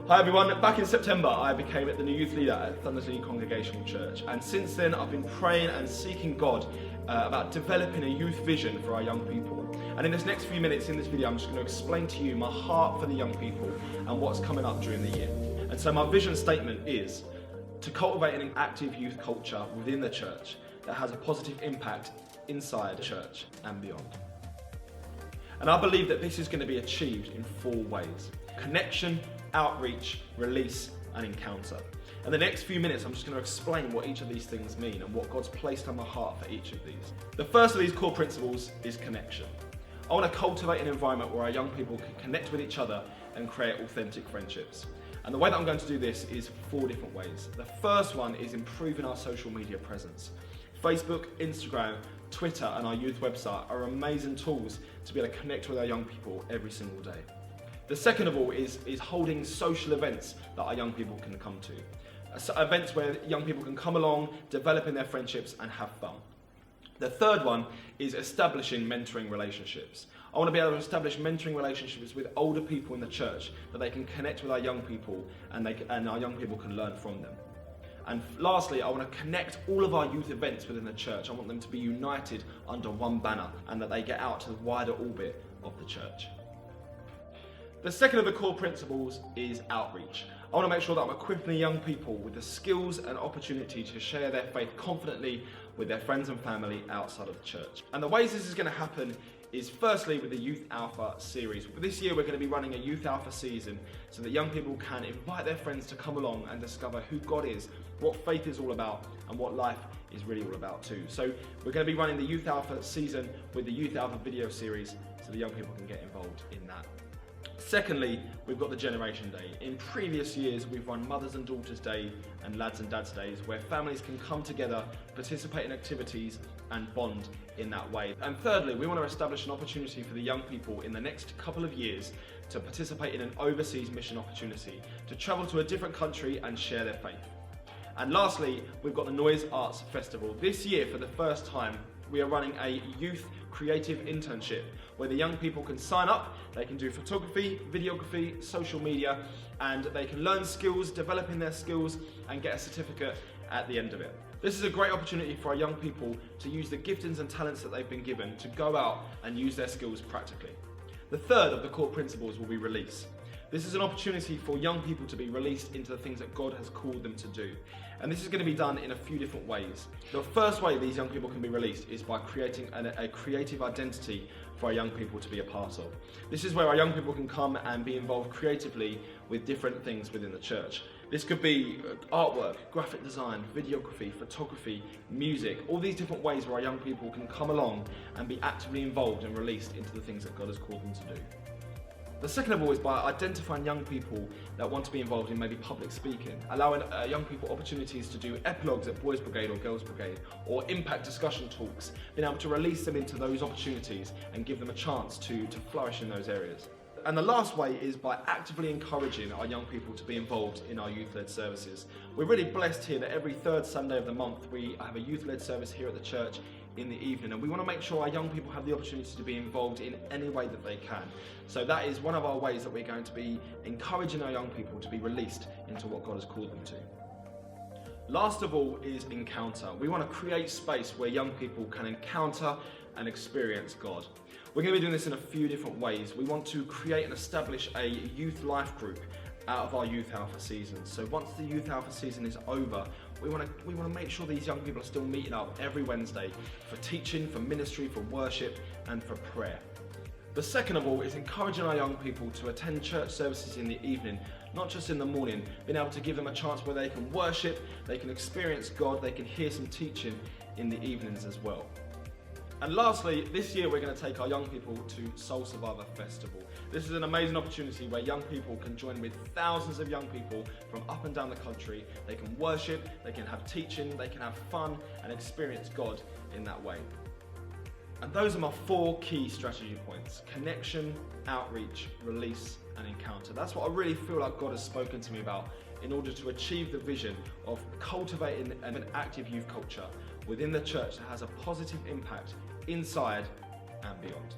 Hi everyone, back in September I became the new youth leader at Thundersley Congregational Church, and since then I've been praying and seeking God about developing a youth vision for our young people. And in this next few minutes in this video I'm just going to explain to you my heart for the young people and what's coming up during the year. And so my vision statement is to cultivate an active youth culture within the church that has a positive impact inside the church and beyond. And I believe that this is going to be achieved in 4 ways: connection, outreach, release, and encounter. In the next few minutes, I'm just going to explain what each of these things mean and what God's placed on my heart for each of these. The first of these core principles is connection. I want to cultivate an environment where our young people can connect with each other and create authentic friendships. And the way that I'm going to do this is 4 different ways. The first one is improving our social media presence. Facebook, Instagram, Twitter, and our youth website are amazing tools to be able to connect with our young people every single day. The second of all is holding social events that our young people can come to. Events where young people can come along, developing their friendships and have fun. The third one is establishing mentoring relationships. I want to be able to establish mentoring relationships with older people in the church that they can connect with our young people and our young people can learn from them. And lastly, I want to connect all of our youth events within the church. I want them to be united under one banner and that they get out to the wider orbit of the church. The second of the core principles is outreach. I want to make sure that I'm equipping the young people with the skills and opportunity to share their faith confidently with their friends and family outside of the church. And the ways this is going to happen is firstly with the Youth Alpha series. This year we're going to be running a Youth Alpha season so that young people can invite their friends to come along and discover who God is, what faith is all about, and what life is really all about too. So we're going to be running the Youth Alpha season with the Youth Alpha video series so the young people can get involved in that. Secondly, we've got the Generation Day. In previous years, we've run Mothers and Daughters Day and Lads and Dads Days, where families can come together, participate in activities and bond in that way. And thirdly, we want to establish an opportunity for the young people in the next couple of years to participate in an overseas mission opportunity, to travel to a different country and share their faith. And lastly, we've got the Noise Arts Festival. This year, for the first time, we are running a youth creative internship where the young people can sign up, they can do photography, videography, social media, and they can learn skills, developing their skills, and get a certificate at the end of it. This is a great opportunity for our young people to use the giftings and talents that they've been given to go out and use their skills practically. The third of the core principles will be release. This is an opportunity for young people to be released into the things that God has called them to do. And this is going to be done in a few different ways. The first way these young people can be released is by creating a creative identity for our young people to be a part of. This is where our young people can come and be involved creatively with different things within the church. This could be artwork, graphic design, videography, photography, music, all these different ways where our young people can come along and be actively involved and released into the things that God has called them to do. The second of all is by identifying young people that want to be involved in maybe public speaking, allowing young people opportunities to do epilogues at Boys Brigade or Girls Brigade, or impact discussion talks, being able to release them into those opportunities and give them a chance to flourish in those areas. And the last way is by actively encouraging our young people to be involved in our youth-led services. We're really blessed here that every 3rd Sunday of the month we have a youth-led service here at the church in the evening, and we want to make sure our young people have the opportunity to be involved in any way that they can. So that is one of our ways that we're going to be encouraging our young people to be released into what God has called them to. Last of all is encounter. We want to create space where young people can encounter and experience God. We're going to be doing this in a few different ways. We want to create and establish a youth life group out of our Youth Alpha season. So once the Youth Alpha season is over, we want to make sure these young people are still meeting up every Wednesday for teaching, for ministry, for worship, and for prayer. The second of all is encouraging our young people to attend church services in the evening, not just in the morning, being able to give them a chance where they can worship, they can experience God, they can hear some teaching in the evenings as well. And lastly, this year we're going to take our young people to Soul Survivor Festival. This is an amazing opportunity where young people can join with thousands of young people from up and down the country. They can worship, they can have teaching, they can have fun and experience God in that way. And those are my 4 key strategy points: connection, outreach, release, and encounter. That's what I really feel like God has spoken to me about in order to achieve the vision of cultivating an active youth culture within the church that has a positive impact inside and beyond.